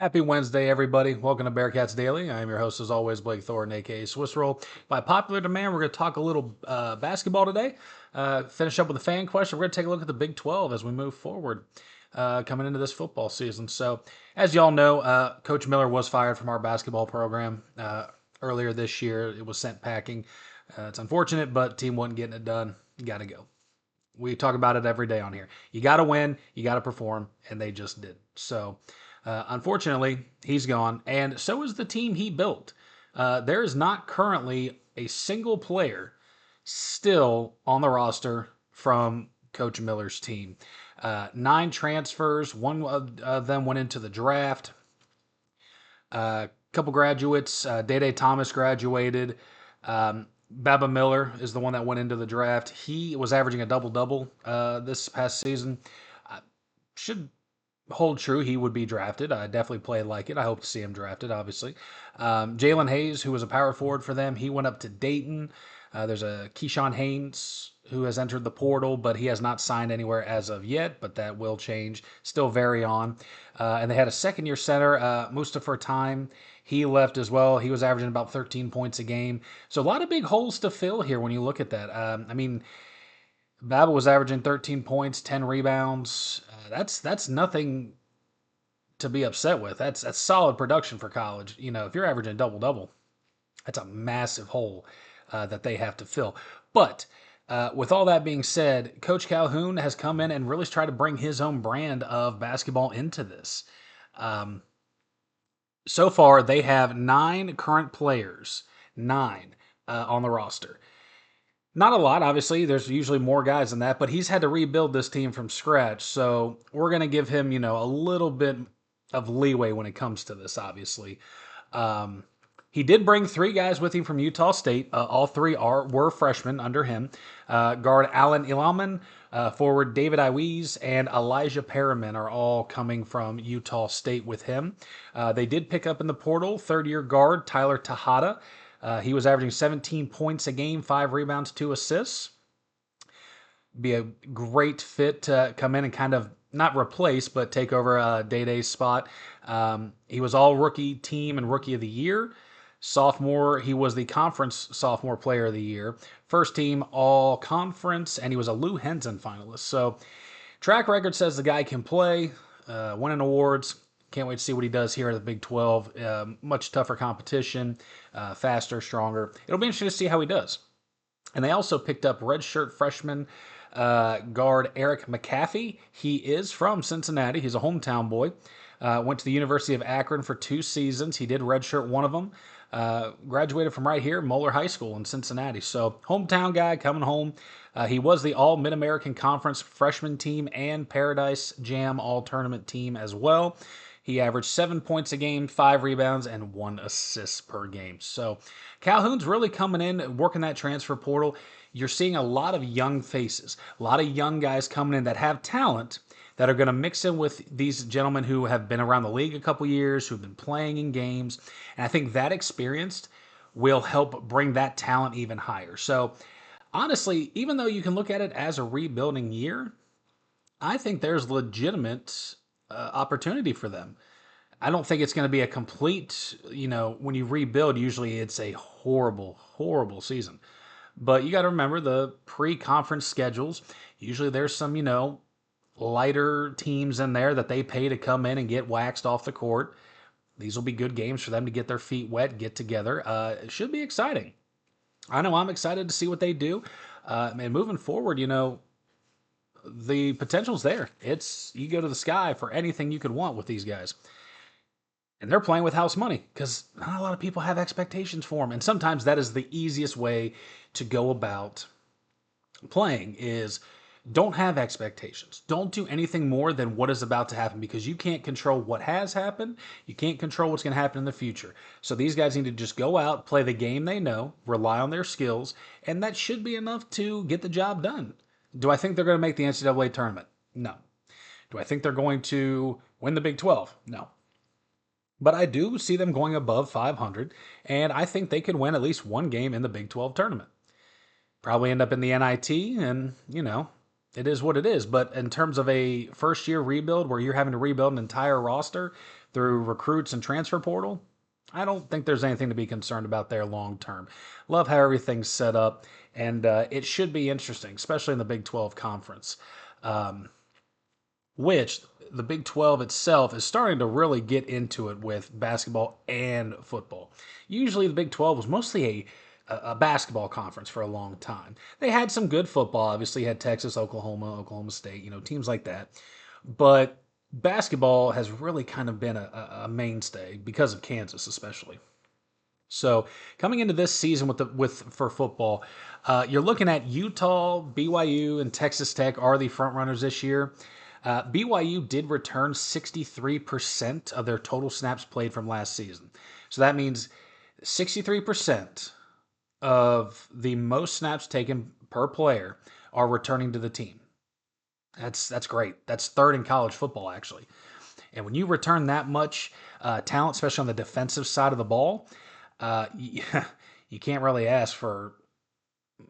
Happy Wednesday, everybody. Welcome to Bearcats Daily. I am your host, as always, Blake Thornton, aka Swiss Roll. By popular demand, we're going to talk a little basketball today. Finish up with a fan question. We're going to take a look at the Big 12 as we move forward coming into this football season. So, as y'all know, Coach Miller was fired from our basketball program earlier this year. It was sent packing. It's unfortunate, but team wasn't getting it done. Got to go. We talk about it every day on here. You got to win, you got to perform, and they just did. So, unfortunately, he's gone, and so is the team he built. There is not currently a single player still on the roster from Coach Miller's team. 9 transfers, one of them went into the draft. A couple graduates, Day Thomas graduated. Baba Miller is the one that went into the draft. He was averaging a double-double this past season. Should hold true. He would be drafted. I definitely played like it. I hope to see him drafted, obviously. Jalen Hayes, who was a power forward for them, he went up to Dayton. There's a Keyshawn Haynes who has entered the portal, but he has not signed anywhere as of yet, but that will change. Still very on. And they had a second-year center, Mustafa Time. He left as well. He was averaging about 13 points a game. So a lot of big holes to fill here when you look at that. Baba was averaging 13 points, 10 rebounds. That's nothing to be upset with. That's solid production for college. You know, if you're averaging double-double, that's a massive hole that they have to fill. But with all that being said, Coach Calhoun has come in and really tried to bring his own brand of basketball into this. So far, they have 9 current players, 9 on the roster. Not a lot, obviously. There's usually more guys than that, but he's had to rebuild this team from scratch. So we're going to give him, a little bit of leeway when it comes to this, obviously. He did bring 3 guys with him from Utah State. All 3 were freshmen under him. Guard Alan Ilaman, forward David Iwies, and Elijah Perriman are all coming from Utah State with him. They did pick up in the portal third-year guard Tyler Tejada. He was averaging 17 points a game, 5 rebounds, 2 assists. Be a great fit to come in and kind of not replace, but take over Day-Day's spot. He was all rookie team and rookie of the year. Sophomore, he was the conference sophomore player of the year. First team all conference, and he was a Lou Henson finalist. So track record says the guy can play, winning awards. Can't wait to see what he does here at the Big 12. Much tougher competition, faster, stronger. It'll be interesting to see how he does. And they also picked up redshirt freshman guard Eric McAfee. He is from Cincinnati. He's a hometown boy. Went to the University of Akron for 2 seasons. He did redshirt one of them. Graduated from right here, Moeller High School in Cincinnati. So hometown guy coming home. He was the All Mid-American Conference freshman team and Paradise Jam All-Tournament team as well. He averaged 7 points a game, 5 rebounds, and 1 assist per game. So Calhoun's really coming in, working that transfer portal. You're seeing a lot of young faces, a lot of young guys coming in that have talent that are going to mix in with these gentlemen who have been around the league a couple years, who've been playing in games. And I think that experience will help bring that talent even higher. So honestly, even though you can look at it as a rebuilding year, I think there's legitimate opportunity for them. I don't think it's going to be a complete, when you rebuild, usually it's a horrible, horrible season. But you got to remember the pre-conference schedules. Usually there's some, lighter teams in there that they pay to come in and get waxed off the court. These will be good games for them to get their feet wet, get together. It should be exciting. I know I'm excited to see what they do. And moving forward, the potential's there. You go to the sky for anything you could want with these guys. And they're playing with house money because not a lot of people have expectations for them. And sometimes that is the easiest way to go about playing is don't have expectations. Don't do anything more than what is about to happen because you can't control what has happened. You can't control what's going to happen in the future. So these guys need to just go out, play the game they know, rely on their skills, and that should be enough to get the job done. Do I think they're going to make the NCAA tournament? No. Do I think they're going to win the Big 12? No. But I do see them going above 500, and I think they could win at least one game in the Big 12 tournament. Probably end up in the NIT, and, it is what it is. But in terms of a first-year rebuild where you're having to rebuild an entire roster, through recruits and transfer portal, I don't think there's anything to be concerned about there long term. Love how everything's set up, and it should be interesting, especially in the Big 12 conference, um, which the Big 12 itself is starting to really get into it with basketball and football. Usually, the Big 12 was mostly a basketball conference for a long time. They had some good football. Obviously, you had Texas, Oklahoma, Oklahoma State, teams like that. But basketball has really kind of been a mainstay because of Kansas, especially. So coming into this season with for football, you're looking at Utah, BYU, and Texas Tech are the front runners this year. BYU did return 63% of their total snaps played from last season. So that means 63% of the most snaps taken per player are returning to the team. That's great. That's third in college football, actually. And when you return that much talent, especially on the defensive side of the ball, you, you can't really ask for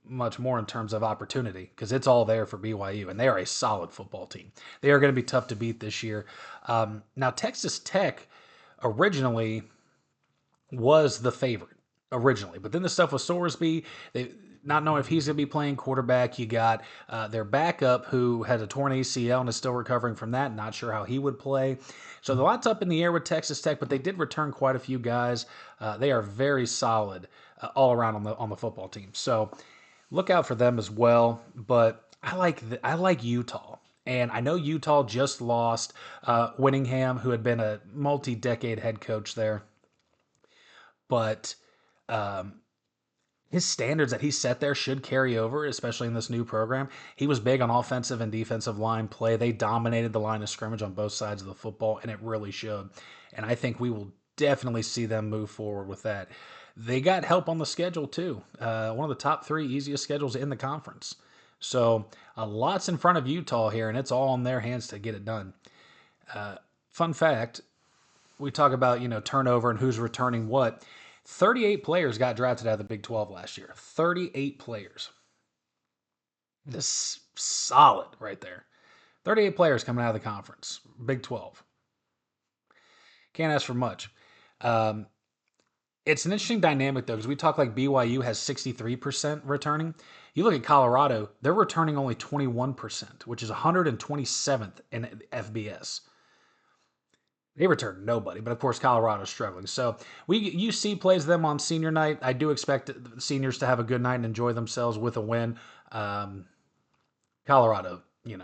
much more in terms of opportunity because it's all there for BYU, and they are a solid football team. They are going to be tough to beat this year. Now, Texas Tech originally was the favorite originally, but then the stuff with Sorsby, they not knowing if he's going to be playing quarterback. You got their backup who has a torn ACL and is still recovering from that. Not sure how he would play. So the lot's up in the air with Texas Tech, but they did return quite a few guys. They are very solid all around on the football team. So look out for them as well. But I like Utah. And I know Utah just lost Winningham, who had been a multi-decade head coach there. But his standards that he set there should carry over, especially in this new program. He was big on offensive and defensive line play. They dominated the line of scrimmage on both sides of the football, and it really showed. And I think we will definitely see them move forward with that. They got help on the schedule, too. One of the top three easiest schedules in the conference. So a lot's in front of Utah here, and it's all in their hands to get it done. Fun fact, we talk about, turnover and who's returning what. 38 players got drafted out of the Big 12 last year. 38 players. This solid right there. 38 players coming out of the conference. Big 12. Can't ask for much. It's an interesting dynamic, though, because we talk like BYU has 63% returning. You look at Colorado, they're returning only 21%, which is 127th in FBS. They returned nobody, but of course Colorado's struggling. So UC plays them on senior night. I do expect the seniors to have a good night and enjoy themselves with a win. Colorado, bit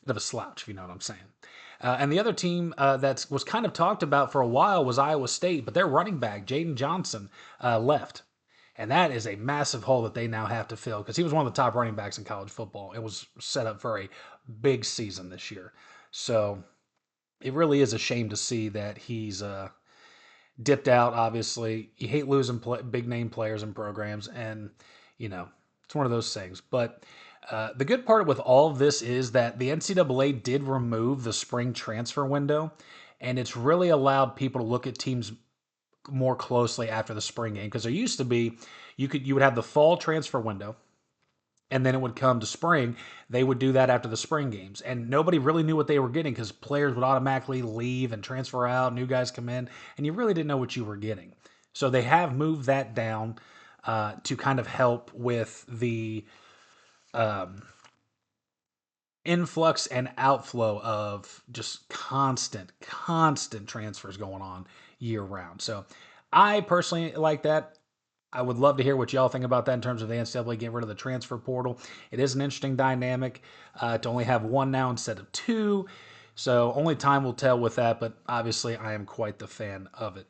of a slouch, if you know what I'm saying. And the other team that was kind of talked about for a while was Iowa State, but their running back, Jaden Johnson, left. And that is a massive hole that they now have to fill because he was one of the top running backs in college football. It was set up for a big season this year. So it really is a shame to see that he's dipped out, obviously. You hate losing big name players and programs, and, it's one of those things. But the good part with all of this is that the NCAA did remove the spring transfer window, and it's really allowed people to look at teams more closely after the spring game. Because there used to be, you would have the fall transfer window, and then it would come to spring. They would do that after the spring games. And nobody really knew what they were getting because players would automatically leave and transfer out, new guys come in, and you really didn't know what you were getting. So they have moved that down to kind of help with the influx and outflow of just constant transfers going on year round. So I personally like that. I would love to hear what y'all think about that in terms of the NCAA getting rid of the transfer portal. It is an interesting dynamic to only have one now instead of two. So only time will tell with that, but obviously I am quite the fan of it.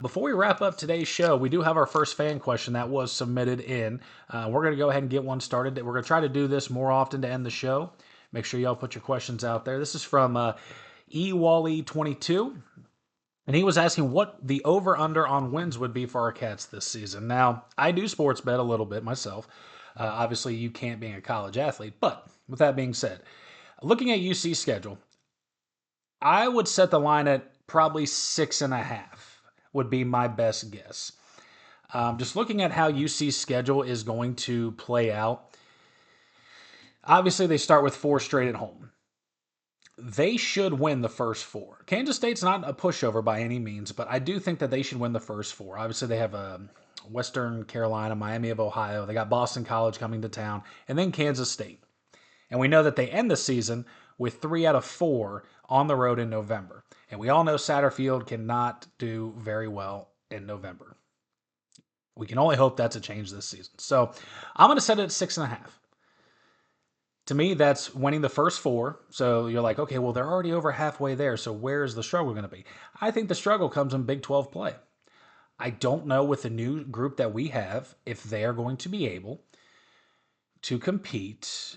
Before we wrap up today's show, we do have our first fan question that was submitted in. We're going to go ahead and get one started. We're going to try to do this more often to end the show. Make sure y'all put your questions out there. This is from eWally22. And he was asking what the over-under on wins would be for our Cats this season. Now, I do sports bet a little bit myself. Obviously, you can't being a college athlete. But with that being said, looking at UC's schedule, I would set the line at probably 6.5 would be my best guess. Just looking at how UC's schedule is going to play out, obviously they start with 4 straight at home. They should win the first four. Kansas State's not a pushover by any means, but I do think that they should win the first four. Obviously, they have Western Carolina, Miami of Ohio. They got Boston College coming to town, and then Kansas State. And we know that they end the season with 3 out of 4 on the road in November. And we all know Satterfield cannot do very well in November. We can only hope that's a change this season. So I'm going to set it at 6.5. To me, that's winning the first four. So you're like, okay, well, they're already over halfway there. So where's the struggle going to be? I think the struggle comes in Big 12 play. I don't know with the new group that we have if they are going to be able to compete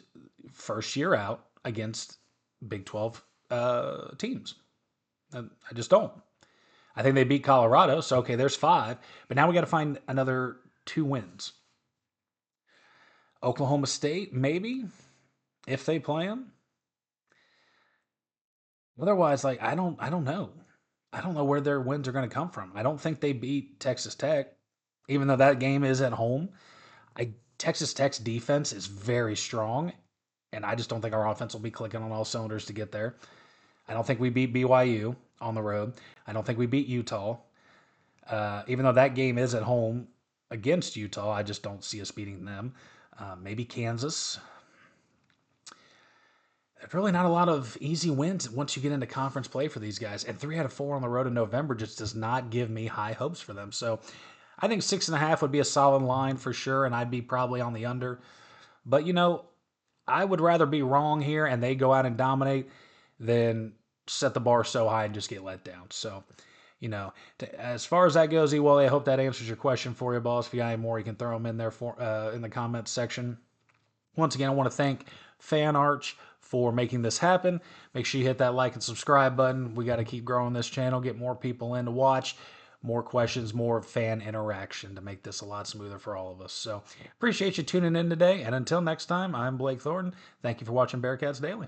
first year out against Big 12 teams. I just don't. I think they beat Colorado, so okay, there's 5. But now we got to find another 2 wins. Oklahoma State, maybe, if they play them. Otherwise, like I don't know. I don't know where their wins are going to come from. I don't think they beat Texas Tech, even though that game is at home. Texas Tech's defense is very strong, and I just don't think our offense will be clicking on all cylinders to get there. I don't think we beat BYU on the road. I don't think we beat Utah. Even though that game is at home against Utah, I just don't see us beating them. Maybe Kansas. There's really not a lot of easy wins once you get into conference play for these guys. And 3 out of 4 on the road in November just does not give me high hopes for them. So I think 6.5 would be a solid line for sure, and I'd be probably on the under. But I would rather be wrong here and they go out and dominate than set the bar so high and just get let down. So, as far as that goes, Ewole, I hope that answers your question for you, boss. If you got any more, you can throw them in there in the comments section. Once again, I want to thank Fan Arch for making this happen. Make sure you hit that like and subscribe button. We got to keep growing this channel, get more people in to watch, more questions, more fan interaction to make this a lot smoother for all of us. So appreciate you tuning in today. And until next time, I'm Blake Thornton. Thank you for watching Bearcats Daily.